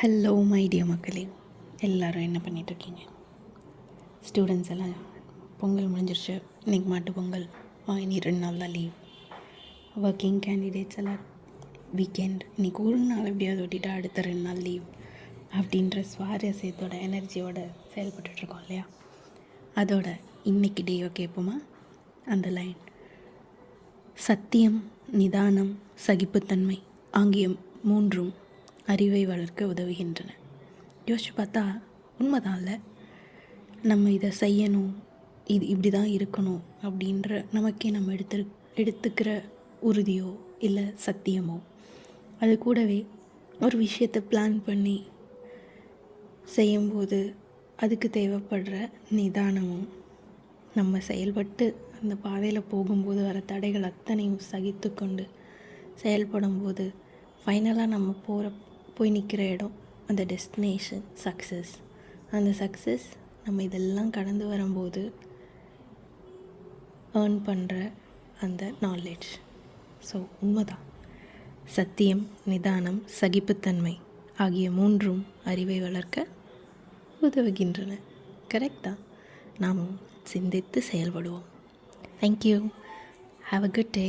Hello my dear மக்களே, எல்லோரும் என்ன பண்ணிகிட்ருக்கீங்க? ஸ்டூடெண்ட்ஸ் எல்லாம் பொங்கல் முடிஞ்சிருச்சு, இன்றைக்கி மாட்டு பொங்கல், இனி 2 நாள் தான் லீவ். ஒர்க்கிங் கேண்டிடேட்ஸ் எல்லாம் வீக்கெண்ட், இன்றைக்கி ஒரு நாள் எப்படியாவது ஓட்டிட்டு அடுத்த 2 நாள் லீவ் அப்படின்ற சுவாரஸ்யத்தோட எனர்ஜியோடு செயல்பட்டுருக்கோம் இல்லையா? அதோட இன்றைக்கி டேவை கேட்போமா? அந்த லைன்: சத்தியம், நிதானம், சகிப்புத்தன்மை ஆகிய 3ம் அறிவை வளர்க்க உதவுகின்றன. யோசிச்சு பார்த்தா உண்மைதான்ல. நம்ம இதை செய்யணும், இது இப்படி தான் இருக்கணும் அப்படின்ற நமக்கே நம்ம எடுத்துக்கிற உறுதியோ இல்லை சத்தியமோ, அது கூடவே ஒரு விஷயத்தை பிளான் பண்ணி செய்யும்போது அதுக்கு தேவைப்படுற நிதானமும், நம்ம செயல்பட்டு அந்த பாதையில் போகும்போது வர தடைகள் அத்தனையும் சகித்து கொண்டு செயல்படும்போது ஃபைனலாக நம்ம போய் நிற்கிற இடம், அந்த டெஸ்டினேஷன் சக்ஸஸ். அந்த சக்ஸஸ் நம்ம இதெல்லாம் கடந்து வரும்போது ஏர்ன் பண்ணுற அந்த நாலேஜ். ஸோ உண்மைதான், சத்தியம், நிதானம், சகிப்புத்தன்மை ஆகிய 3ம் அறிவை வளர்க்க உதவுகின்றன. கரெக்டாக நாம் சிந்தித்து செயல்படுவோம். Thank you. Have a good day.